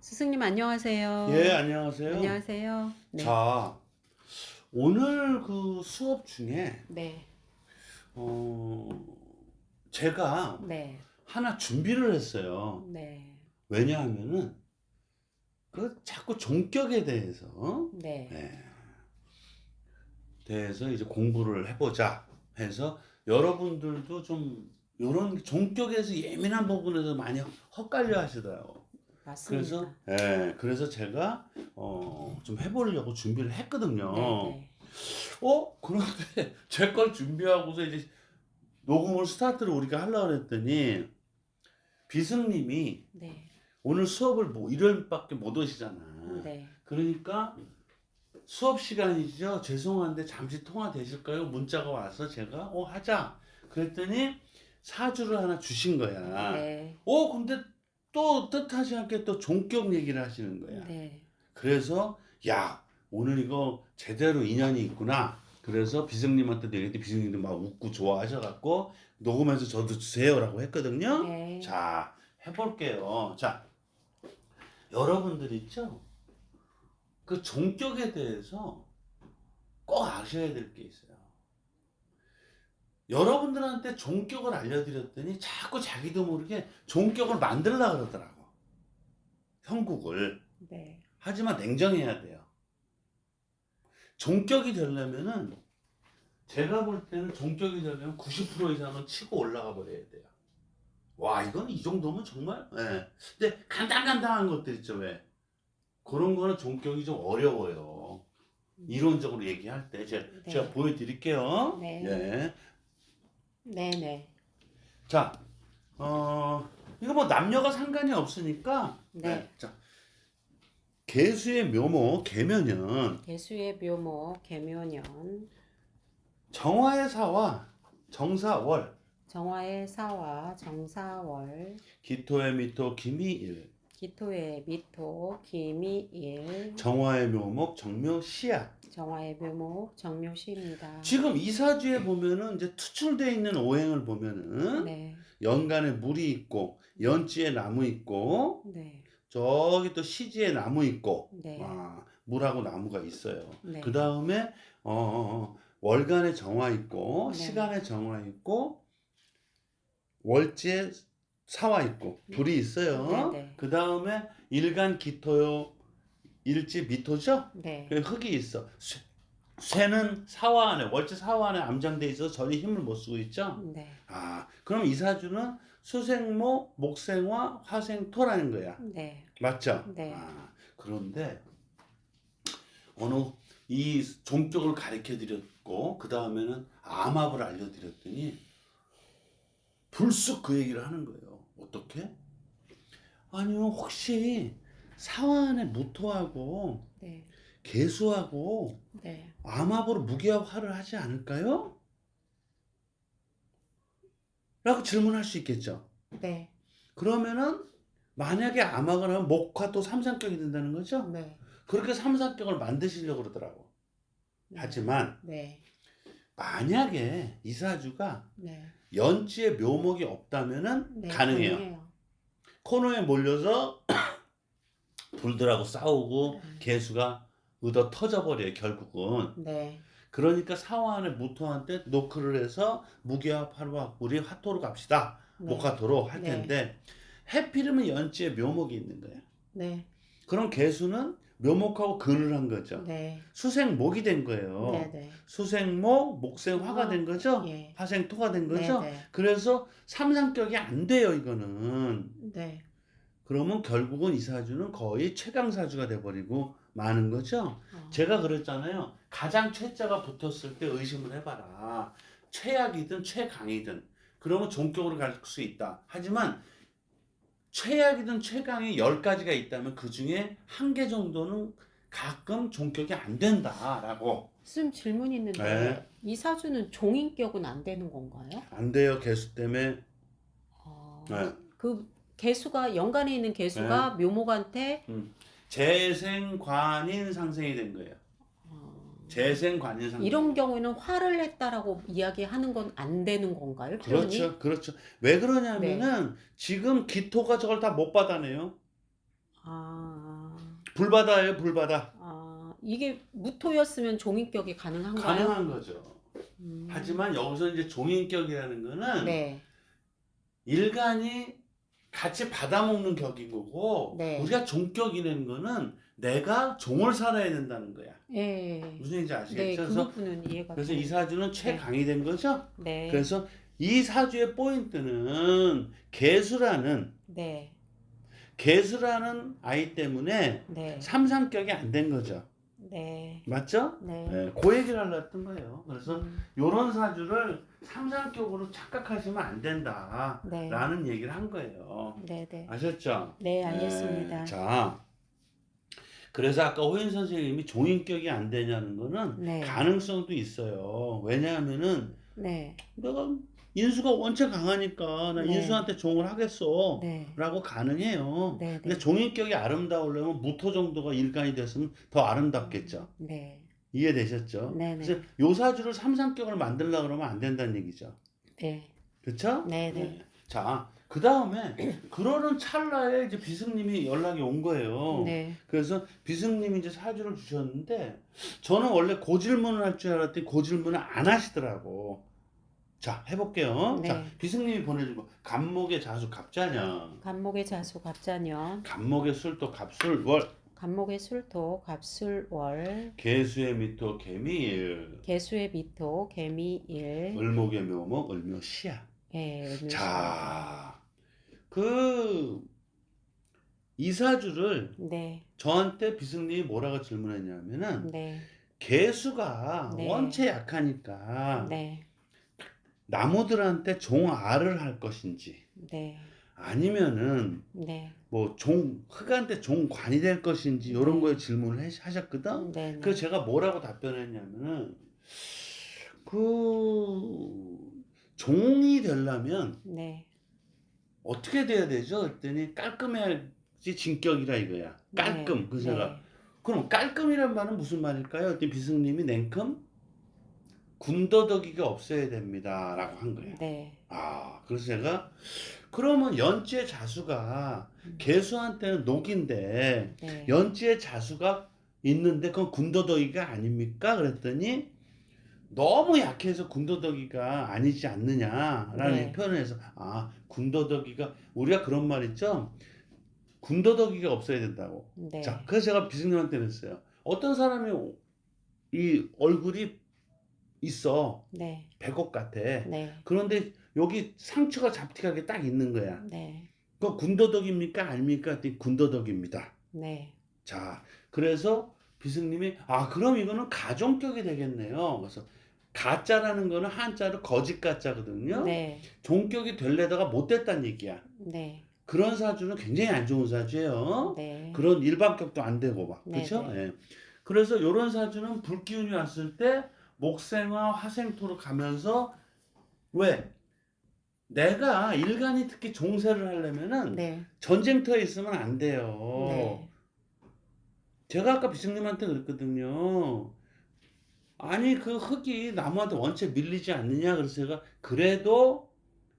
스승님 안녕하세요. 예, 안녕하세요. 안녕하세요. 네. 자, 오늘 그 수업 중에, 네. 어, 제가 네. 하나 준비를 했어요. 네. 왜냐하면은, 그 자꾸 종격에 대해서, 네. 예, 대해서 이제 공부를 해보자 해서 여러분들도 좀, 이런 종격에서 예민한 부분에서 많이 헛갈려 하시더라고요. 그래서, 맞습니다. 그래서 제가, 좀 해보려고 준비를 네, 했거든요. 네. 그런데 제 걸 준비하고서 이제 녹음을 스타트를 우리가 하려고 그랬더니 비승님이 네. 오늘 수업을 뭐 일요일밖에 못 오시잖아. 네. 그러니까 수업 시간이죠. 죄송한데 잠시 통화 되실까요? 문자가 와서 제가 하자. 그랬더니 사주를 하나 주신 거야. 네. 근데 또 뜻하지 않게 또 종격 얘기를 하시는 거야. 네. 그래서 야, 오늘 이거 제대로 인연이 있구나. 그래서 비승님한테도 얘기했더니 비승님도 막 웃고 좋아하셔갖고 녹음해서 저도 주세요라고 했거든요. 네. 자, 해볼게요. 자, 여러분들 있죠? 그 종격에 대해서 꼭 아셔야 될 게 있어요. 여러분들한테 종격을 알려드렸더니 자꾸 자기도 모르게 종격을 만들려고 그러더라고. 형국을. 네. 하지만 냉정해야 돼요. 종격이 되려면은 제가 볼 때는 종격이 되려면 90% 이상은 치고 올라가 버려야 돼요. 와, 이건 이 정도면 정말, 예. 근데 간당간당한 것들 있죠, 왜? 그런 거는 종격이 좀 어려워요. 이론적으로 얘기할 때. 네. 제가 보여드릴게요. 네. 예. 네, 네. 자, 이거 뭐 남녀가 상관이 없으니까. 네. 자, 개수의 묘목, 개면은 개수의 묘목 계묘년, 정화의 사와 정사월, 정화의 사와 정사월, 기토의 미토 기미일, 기토의 미토 기미일, 정화의 묘목 정묘시야. 정화의 묘목 정묘시입니다. 지금 이 사주에 보면은 이제 투출되어 있는 오행을 보면은 네. 연간에 물이 있고 연지에 나무 있고 네. 저기 또 시지에 나무 있고 네. 물하고 나무가 있어요. 네. 그 다음에 월간에 정화 있고 네. 시간에 정화 있고 월지에 사화 있고 불이 있어요. 네, 네. 그 다음에 일간 기토요, 일지 미토죠. 네. 흙이 있어. 쇠는 사화 안에, 월지 사화 안에 암장돼 있어서 전혀 힘을 못 쓰고 있죠. 네. 그럼 이 사주는 수생모, 목생화, 화생토라는 거야. 네. 맞죠? 네. 그런데 이 종격을 가르쳐 드렸고 그 다음에는 암합을 알려드렸더니 불쑥 그 얘기를 하는 거예요. 어떻게? 아니요, 혹시 사화 안에 무토하고 네. 개수하고 네. 암합으로 무기화를 하지 않을까요? 라고 질문할 수 있겠죠. 네. 그러면은 만약에 암합을 하면 목화 또 삼상격이 된다는 거죠. 네. 그렇게 삼상격을 만드시려고 그러더라고. 하지만 네. 만약에 이 사주가 네. 연지에 묘목이 없다면은 네. 가능해요. 코너에 몰려서 불들하고 싸우고 개수가 얻어 터져버려요, 결국은. 네. 그러니까 사화안에 무토한테 노크를 해서 무기화 파루와 우리 화토로 갑시다. 네. 목화토로 할 네. 텐데 해필이면 연지에 묘목이 있는 거예요. 네. 그럼 개수는 묘목하고 근을 한 거죠. 네. 수생목이 된 거예요. 네. 네. 수생목, 목생화가 된 거죠. 예. 화생토가 된 거죠. 네. 네. 그래서 삼상격이 안 돼요, 이거는. 네. 그러면 결국은 이 사주는 거의 최강사주가 돼버리고 마는 거죠. 제가 그랬잖아요. 가장 최자가 붙었을 때 의심을 해봐라. 최약이든 최강이든. 그러면 종격으로 갈 수 있다. 하지만 최약이든 최강이 10가지가 있다면 그 중에 한 개 정도는 가끔 종격이 안 된다라고. 씀 질문이 있는데 네. 이 사주는 종인격은 안 되는 건가요? 안 돼요, 개수 때문에. 네. 그 개수가 연간에 있는 개수가 묘목한테 재생관인 상생이 된 거예요. 재생관인 상생. 이런 경우에는 화를 했다라고 이야기하는 건 안 되는 건가요? 표현이? 그렇죠, 그렇죠. 왜 그러냐면은 지금 기토가 저걸 다 못 받아내요. 불바다예요, 불바다. 아, 이게 무토였으면 종인격이 가능한가요? 가능한 거죠. 음. 하지만 여기서 이제 종인격이라는 거는 네. 일간이 같이 받아먹는 격인 거고 네. 우리가 종격이라는 거는 내가 종을 살아야 된다는 거야. 예. 무슨 얘기인지 네, 아시겠죠? 그 부분은 이해가 그래서 좀- 이 사주는 최강이 된 거죠. 네. 그래서 이 사주의 포인트는 개수라는 아이 때문에 네. 삼상격이 안 된 거죠. 네. 맞죠? 네. 네, 그 얘기를 하려고 했던 거예요. 그래서 음. 이런 사주를 삼상격으로 착각하시면 안 된다. 네. 라는 얘기를 한 거예요. 네, 네. 아셨죠? 네, 알겠습니다. 자, 그래서 아까 호인 선생님이 종인격이 안 되냐는 거는 네. 가능성도 있어요. 왜냐하면은 네. 내가 인수가 원체 강하니까 나 네. 인수한테 종을 하겠어. 네. 라고 가능해요. 네, 네. 근데 종인격이 아름다우려면 무토 정도가 일간이 됐으면 더 아름답겠죠. 네. 이해되셨죠? 네, 네. 그래서 요 사주를 삼삼격을 만들려고 그러면 안 된다는 얘기죠. 네. 그렇죠? 네, 네. 자, 그 다음에 그러는 찰나에 이제 비승님이 연락이 온 거예요. 네. 그래서 비승님이 이제 사주를 주셨는데 저는 원래 그 질문을 할 줄 알았더니 그 질문을 안 하시더라고. 자, 해볼게요. 네. 자, 비승님이 보내준 거. 간목의 자수 갑자년, 간목의 자수 갑자년, 간목의 술도 갑술월, 간목의 술토 갑술월, 개수의 미토 개미일, 개수의 미토 개미일. 을목의 묘목 을묘시야. 예, 을묘시. 자, 이 사주를 네. 저한테 비승님이 뭐라고 질문했냐면은 네. 개수가 네. 원체 약하니까 네. 나무들한테 종알을 할 것인지 네. 아니면은 네. 뭐 흑한테 종관이 될 것인지 이런 네. 거에 질문을 하셨거든. 네. 그래서 제가 뭐라고 답변했냐면은 종이 되려면 네. 어떻게 돼야 되죠? 그랬더니 깔끔해야지 진격이라 이거야. 깔끔. 네. 그래서 제가 네. 그럼 깔끔이란 말은 무슨 말일까요? 그랬더니 비승님이 냉큼 군더더기가 없어야 됩니다. 라고 한 거예요. 네. 아, 그래서 제가 그러면 연지의 자수가 개수한테는 녹인데 네. 연지의 자수가 있는데 그건 군더더기가 아닙니까? 그랬더니 너무 약해서 군더더기가 아니지 않느냐라는 네. 표현을 해서 군더더기가 우리가 그런 말 있죠? 군더더기가 없어야 된다고. 네. 자, 그래서 제가 비승님한테 그랬어요. 어떤 사람이 이 얼굴이 있어. 네. 백옥 같아. 네. 그런데 여기 상처가 잡티하게 딱 있는 거야. 네. 그거 군더더기입니까? 아닙니까? 그랬더니 군더더기입니다. 네. 자, 그래서 비승님이 그럼 이거는 가종격이 되겠네요. 그래서 가짜라는 거는 한자로 거짓 가짜거든요. 네. 종격이 될래다가 못 됐다는 얘기야. 네. 그런 사주는 굉장히 안 좋은 사주예요. 네. 그런 일반격도 안 되고 막. 네, 그렇죠? 네. 예. 그래서 이런 사주는 불기운이 왔을 때 목생화 화생토로 가면서 왜? 내가 일간이 특히 종세를 하려면은 네. 전쟁터에 있으면 안 돼요. 네. 제가 아까 비승님한테 그랬거든요. 아니 그 흙이 나무한테 원체 밀리지 않느냐. 그래서 제가 그래도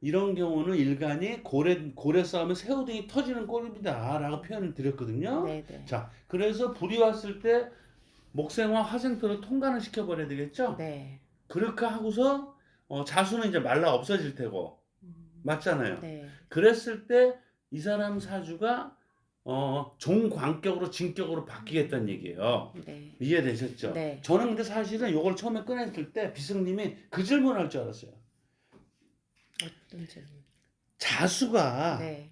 이런 경우는 일간이 고래 싸움에 새우등이 터지는 꼴입니다 라고 표현을 드렸거든요. 네. 네. 자, 그래서 불이 왔을 때 목생화 화생토를 통과를 시켜버려야 되겠죠. 네. 그렇게 하고서 자수는 이제 말라 없어질 테고 맞잖아요. 네. 그랬을 때 이 사람 사주가 종관격으로 진격으로 바뀌겠다는 얘기예요. 네. 이해되셨죠? 네. 저는 근데 사실은 이걸 처음에 꺼냈을 때 비승님이 그 질문을 할 줄 알았어요. 어떤 질문? 자수가 네.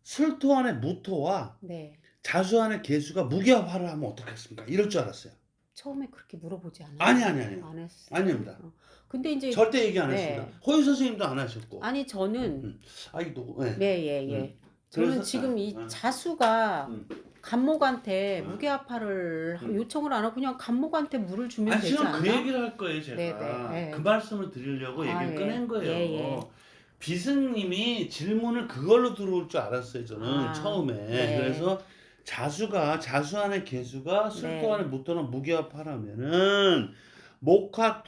술토 안에 무토와 네. 자수 안에 개수가 무기화를 하면 어떻겠습니까? 이럴 줄 알았어요. 처음에 그렇게 물어보지 않았어요. 아니. 안 했어요. 아닙니다. 근데 이제 절대 얘기 안 네. 했습니다. 호윤 선생님도 안 하셨고. 아니 저는 네. 예. 저는 그래서- 지금 이 자수가 음. 간목한테 음. 무게아파를 음. 요청을 안 하고 그냥 간목한테 물을 주면 되지 지금 않나? 그 얘기를 할 거예요, 제가. 네. 그 말씀을 드리려고 얘기를 예. 꺼낸 거예요. 예. 비승님이 질문을 그걸로 들어올 줄 알았어요, 저는 처음에. 네. 그래서 자수 안에 개수가 술토 네. 안에 무토는 무기화하면은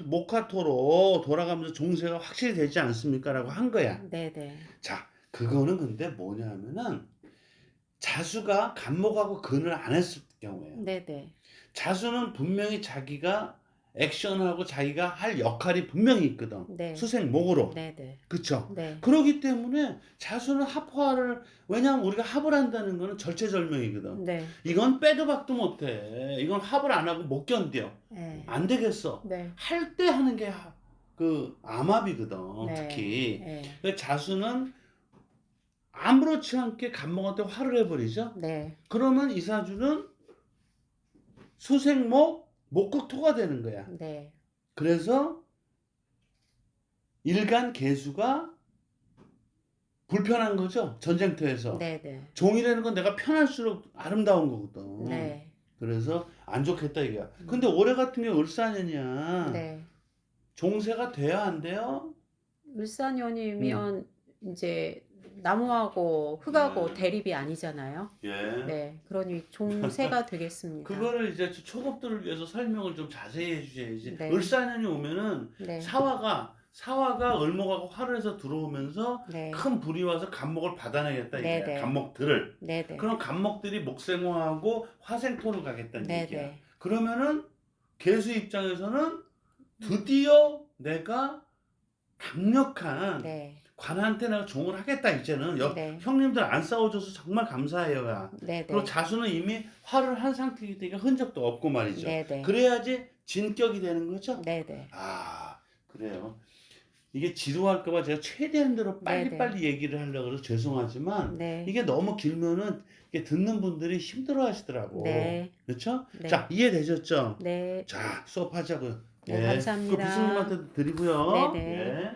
목화토로 돌아가면서 종세가 확실히 되지 않습니까? 라고 한 거야. 네네. 자, 그거는 근데 뭐냐면은 자수가 간목하고 근을 안 했을 경우에요. 네네. 자수는 분명히 자기가 액션하고 자기가 할 역할이 분명히 있거든. 네. 수생목으로. 네네. 그쵸? 네. 그러기 때문에 자수는 합화를, 왜냐하면 우리가 합을 한다는 거는 절체절명이거든. 네. 이건 빼도 박도 못해. 이건 합을 안 하고 못 견뎌. 네. 안 되겠어. 네. 할 때 하는 게 그 암합이거든. 네. 특히. 네. 근데 자수는 아무렇지 않게 간목한테 화를 해버리죠. 네. 그러면 이 사주는 수생목, 목극토가 되는 거야. 네. 그래서 일간 개수가 불편한 거죠. 전쟁터에서. 네네. 종이라는 건 내가 편할수록 아름다운 거거든. 네. 그래서 안 좋겠다 이거야. 근데 올해 같은 경우 을사년이야. 네. 종세가 돼야 안 돼요? 을사년이면 이제 나무하고 흙하고 대립이 아니잖아요. 예. 네. 그러니 종세가 되겠습니다. 그거를 이제 초급들을 위해서 설명을 좀 자세히 해주셔야지. 네. 을사년이 오면은 네. 사화가 을목하고 화를 해서 들어오면서 네. 큰 불이 와서 간목을 받아내겠다 이거야. 네네. 간목들을. 네네. 그럼 간목들이 목생화하고 화생토로 가겠다는 얘기야. 네네. 그러면은 개수 입장에서는 드디어 내가 강력한 네. 관한테 내가 종을 하겠다 이제는. 네. 형님들 안 싸워줘서 정말 감사해요. 야. 네네. 그리고 자수는 이미 화를 한 상태이기 때문에 흔적도 없고 말이죠. 네네. 그래야지 진격이 되는 거죠. 네네. 아, 그래요. 이게 지루할까봐 제가 최대한대로 빨리빨리 얘기를 하려고 해서 죄송하지만 네. 이게 너무 길면은 이게 듣는 분들이 힘들어 하시더라고. 네. 그렇죠? 네. 자, 이해되셨죠? 네. 자, 수업하자고요. 네, 감사합니다. 그 비스님한테도 드리고요. 네네. 예.